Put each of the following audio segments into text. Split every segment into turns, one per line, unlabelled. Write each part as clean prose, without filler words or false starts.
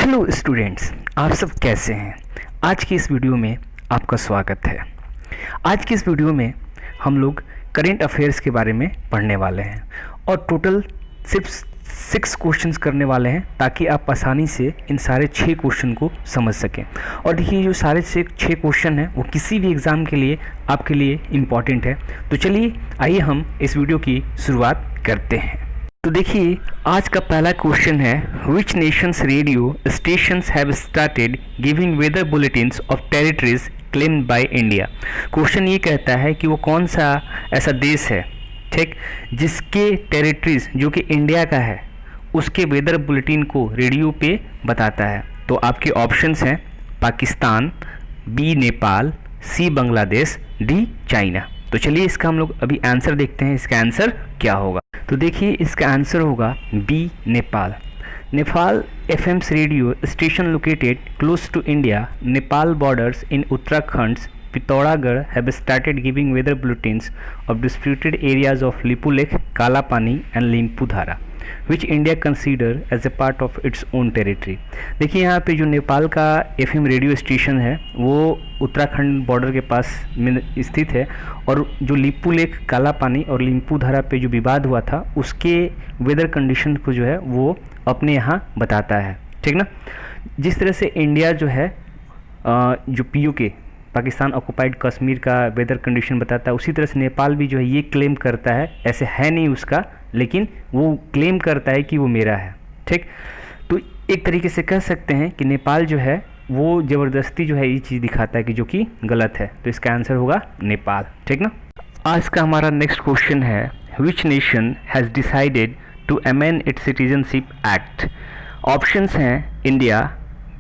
Hello students, आप सब कैसे हैं। आज की इस वीडियो में आपका स्वागत है। आज की इस वीडियो में हम लोग करेंट अफेयर्स के बारे में पढ़ने वाले हैं और टोटल सिर्फ 6 क्वेश्चंस करने वाले हैं ताकि आप आसानी से इन सारे 6 क्वेश्चन को समझ सकें। और देखिए, जो सारे 6 क्वेश्चन हैं वो किसी भी एग्ज़ाम के लिए आपके लिए इम्पॉर्टेंट है। तो चलिए आइए हम इस वीडियो की शुरुआत करते हैं। तो देखिए, आज का पहला क्वेश्चन है, which nations radio stations have started giving weather bulletins of territories claimed by India. Question ये कहता है कि वो कौन सा ऐसा देश है, ठीक, जिसके टेरिटरीज जो कि इंडिया का है उसके वेदर बुलेटिन को रेडियो पे बताता है। तो आपके ऑप्शंस हैं Pakistan, B Nepal, C Bangladesh, D China. तो चलिए इसका हम लोग अभी आंसर देखते हैं, इसका आंसर क्या होगा। तो देखिए, इसका आंसर होगा B Nepal. Nepal FMs radio station located close to India Nepal borders in Uttarakhand Pithoragarh have started giving weather bulletins of disputed areas of Lipulekh, Kalapani and Limpudhara which India consider as a part of its own territory. देखिए, यहाँ पे जो नेपाल का FM radio station है वो Uttarakhand border के पास में स्थित है और जो लिपुलेख, कालापानी और लिम्पुधारा पे जो विवाद हुआ था उसके वेदर कंडीशन को जो है वो अपने यहाँ बताता है, ठीक ना। जिस तरह से इंडिया जो है जो पीओके पाकिस्तान ऑक्युपाइड कश्मीर का वेदर कंडीशन बताता है, उसी तरह से नेपाल भी जो है ये क्लेम करता है, ऐसे है नहीं उसका, लेकिन वो क्लेम करता है कि वो मेरा है, ठीक। तो एक तरीके से कह सकते हैं कि नेपाल जो है वो ज़बरदस्ती जो है ये चीज़ दिखाता है कि जो कि गलत है। तो इसका आंसर होगा नेपाल, ठीक ना। आज का हमारा नेक्स्ट क्वेश्चन है, which nation has decided to amend its citizenship act. Options हैं India,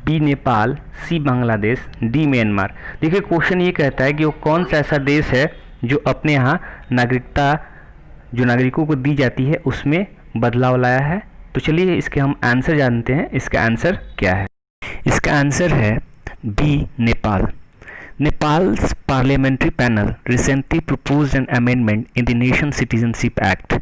B Nepal, C Bangladesh, D Myanmar. देखिए, क्वेश्चन ये कहता है कि वो कौन सा ऐसा देश है जो अपने यहाँ नागरिकता जो नागरिकों को दी जाती है उसमें बदलाव लाया है। तो चलिए इसके हम आंसर जानते हैं, इसका आंसर क्या है। इसका आंसर है B Nepal. Nepal's parliamentary panel recently proposed an amendment in the nation's citizenship act.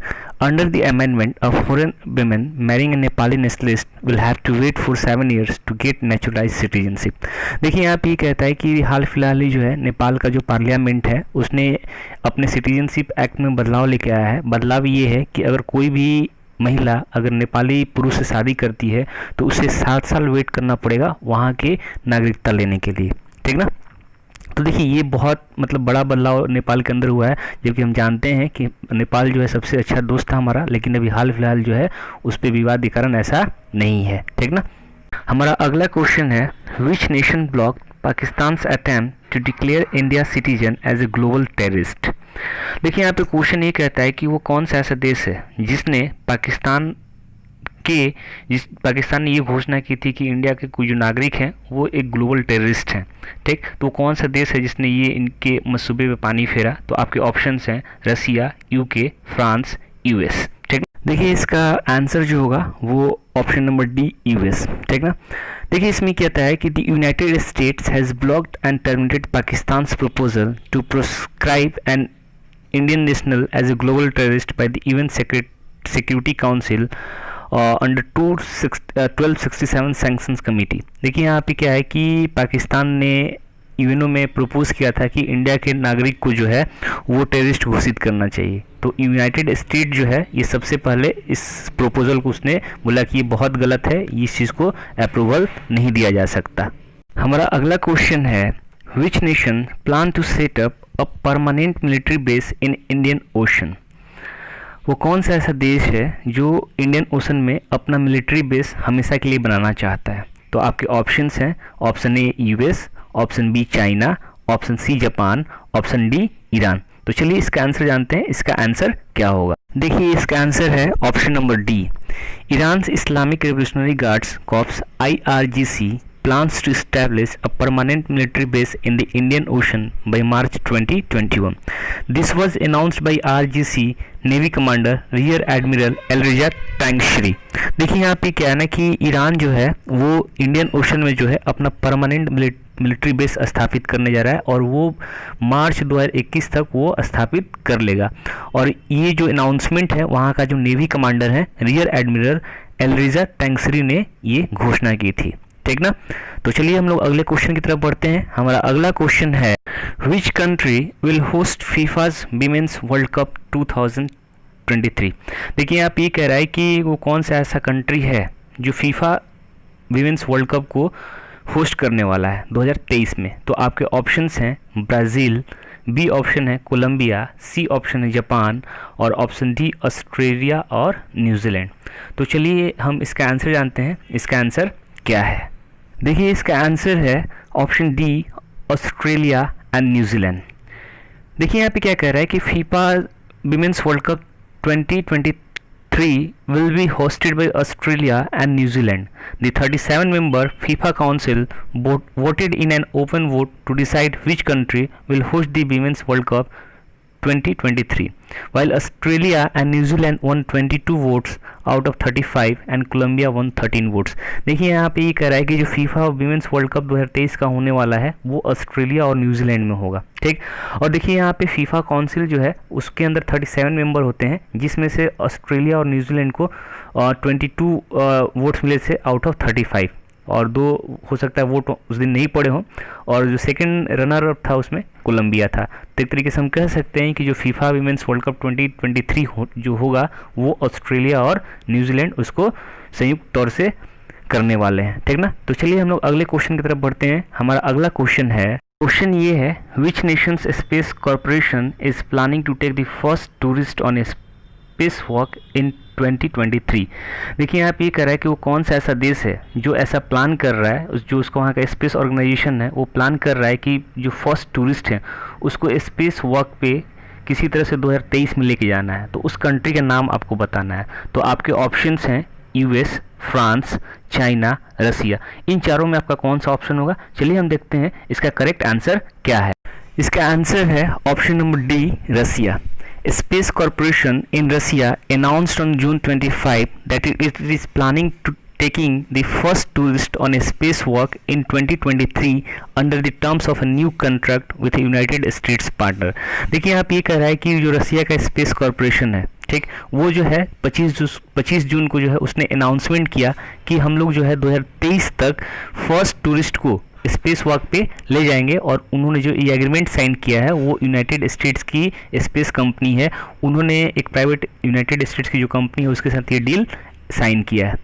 Under the amendment, a foreign woman marrying a Nepali nationalist will have to wait for 7 years to get naturalized citizenship. देखिए, यहाँ पे ये कहता है कि हाल फिलहाल ही जो है नेपाल का जो पार्लियामेंट है उसने अपने सिटीजनशिप एक्ट में बदलाव लेके आया है। बदलाव ये है कि अगर कोई भी महिला अगर नेपाली पुरुष से शादी करती है तो उसे 7 साल वेट करना पड़ेगा वहाँ के नागरिकता लेने के लिए, ठीक ना। तो देखिए, ये बहुत मतलब बड़ा बदलाव नेपाल के अंदर हुआ है, जबकि हम जानते हैं कि नेपाल जो है सबसे अच्छा दोस्त था हमारा, लेकिन अभी हाल फिलहाल जो है उस पर विवाद के कारण ऐसा नहीं है, ठीक ना। हमारा अगला क्वेश्चन है, which nation block Pakistan's attempt to declare India citizen as a global terrorist. देखिए, यहाँ पे क्वेश्चन ये कहता है कि वो कौन सा ऐसा देश है जिसने पाकिस्तान ने ये घोषणा की थी कि इंडिया के कुछ जो नागरिक हैं वो एक ग्लोबल टेररिस्ट हैं, ठीक। तो कौन सा देश है जिसने ये इनके मंसूबे पे पानी फेरा। तो आपके ऑप्शंस हैं रसिया, यूके, फ्रांस, यूएस, ठीक। देखिए, इसका आंसर जो होगा वो ऑप्शन नंबर डी, यूएस, ठीक ना। देखिए, इसमें कहता है कि the United States has blocked and terminated Pakistan's proposal to proscribe an Indian national as a global terrorist by the UN Security Council under 1267 sanctions committee. देखिए, यहाँ पे क्या है कि पाकिस्तान ने यूएनओ में प्रपोज किया था कि इंडिया के नागरिक को जो है वो टेररिस्ट घोषित करना चाहिए। तो यूनाइटेड स्टेट जो है ये सबसे पहले इस प्रपोजल को उसने बोला कि ये बहुत गलत है, इस चीज़ को अप्रूवल नहीं दिया जा सकता। हमारा अगला क्वेश्चन है, which nation plan to set up a permanent military base in Indian Ocean. वो कौन सा ऐसा देश है जो इंडियन ओशन में अपना मिलिट्री बेस हमेशा के लिए बनाना चाहता है। तो आपके ऑप्शंस हैं, option A US, option B China, option C Japan, option D Iran. तो चलिए इसका आंसर जानते हैं, इसका आंसर क्या होगा। देखिए, इसका आंसर है option number D. Iran Islamic revolutionary guards corps IRGC plans to establish a permanent military base in the Indian Ocean by March 2021. This was announced by RGC Navy Commander Rear Admiral Elreza Tangshri. देखिए, यहाँ पे क्या है ना कि Iran जो है वो इंडियन ओशन में जो है अपना परमानेंट मिलिट्री बेस स्थापित करने जा रहा है और वो मार्च 2021 तक वो स्थापित कर लेगा। और ये जो अनाउंसमेंट है वहाँ का जो नेवी कमांडर है रियर एडमिरल एलरेजा टैंगश्री ने ये घोषणा की थी, ठीक ना। तो चलिए हम लोग अगले क्वेश्चन की तरफ बढ़ते हैं। हमारा अगला क्वेश्चन है which country will host FIFA's women's world cup 2023। देखिए यहाँ पे ये कह रहा है कि वो कौन सा ऐसा कंट्री है जो फीफा वीमेंस वर्ल्ड कप को होस्ट करने वाला है 2023 में। तो आपके ऑप्शंस हैं ब्राज़ील, बी ऑप्शन है कोलंबिया, सी ऑप्शन है जापान और ऑप्शन डी ऑस्ट्रेलिया और न्यूजीलैंड। तो चलिए हम इसका आंसर जानते हैं। इसका आंसर क्या है? देखिए इसका आंसर है option D Australia and New Zealand. देखिए यहाँ पे क्या कह रहा है कि FIFA women's world cup 2023 will be hosted by Australia and New Zealand. The 37-member FIFA Council voted in an open vote to decide which country will host the Women's World Cup 2023, while Australia and New Zealand won 22 votes out of 35 and Colombia won 13 votes. देखिए यहाँ पे ये कह रहा है कि जो FIFA women's world cup 2023 का होने वाला है वो ऑस्ट्रेलिया और न्यूजीलैंड में होगा, ठीक। और देखिए यहाँ पे फीफा काउंसिल जो है उसके अंदर 37 मेंबर होते हैं, जिसमें से ऑस्ट्रेलिया और न्यूजीलैंड को 22 वोट्स मिले थे आउट ऑफ 35, और 2 हो सकता है वोट उस दिन नहीं पड़े हों, और जो सेकंड रनर अप था उसमें कोलंबिया था। तो एक तरीके से हम कह सकते हैं कि जो फीफा विमेंस वर्ल्ड कप 2023 जो होगा वो ऑस्ट्रेलिया और न्यूजीलैंड उसको संयुक्त तौर से करने वाले हैं, ठीक ना। तो चलिए हम लोग अगले क्वेश्चन की तरफ बढ़ते हैं। हमारा अगला क्वेश्चन है, क्वेश्चन ये है which nation's space corporation is planning to take the first tourist on a space walk in 2023। देखिए यहाँ पे ये कह रहा है कि वो कौन सा ऐसा देश है जो ऐसा प्लान कर रहा है, जो उसका वहाँ का स्पेस ऑर्गेनाइजेशन है वो प्लान कर रहा है कि जो फर्स्ट टूरिस्ट है उसको स्पेस वॉक पे किसी तरह से 2023 में लेके जाना है। तो उस कंट्री का नाम आपको बताना है। तो आपके ऑप्शंस हैं यूएस, फ्रांस, चाइना, रसिया। इन चारों में आपका कौन सा ऑप्शन होगा? चलिए हम देखते हैं इसका करेक्ट आंसर क्या है। इसका आंसर है option number D, Russia. Space Corporation in Russia announced on June 25 that it is planning to taking the first tourist on a spacewalk in 2023 under the terms of a new contract with a United States partner। देखिए यहाँ पे ये कह रहा है कि जो रसिया का स्पेस कॉरपोरेशन है, ठीक, वो जो है 25 जून को जो है उसने अनाउंसमेंट किया कि हम लोग जो है 2023 तक फर्स्ट टूरिस्ट को स्पेस वॉक पे ले जाएंगे। और उन्होंने जो ये एग्रीमेंट साइन किया है वो यूनाइटेड स्टेट्स की स्पेस कंपनी है, उन्होंने एक प्राइवेट यूनाइटेड स्टेट्स की जो कंपनी है उसके साथ ये डील साइन किया है।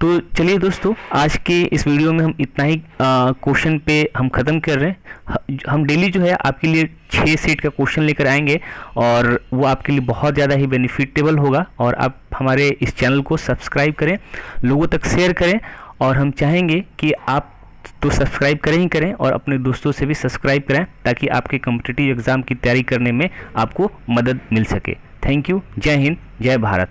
तो चलिए दोस्तों, आज के इस वीडियो में हम इतना ही क्वेश्चन पे हम ख़त्म कर रहे हैं। हम डेली जो है आपके लिए 6 सेट का क्वेश्चन लेकर आएंगे और वो आपके लिए बहुत ज़्यादा ही बेनिफिटेबल होगा। और आप हमारे इस चैनल को सब्सक्राइब करें, लोगों तक शेयर करें, और हम चाहेंगे कि आप तो सब्सक्राइब करें ही करें और अपने दोस्तों से भी सब्सक्राइब करें ताकि आपके कॉम्पिटिटिव एग्ज़ाम की तैयारी करने में आपको मदद मिल सके। Thank you. जय हिंद, जय भारत।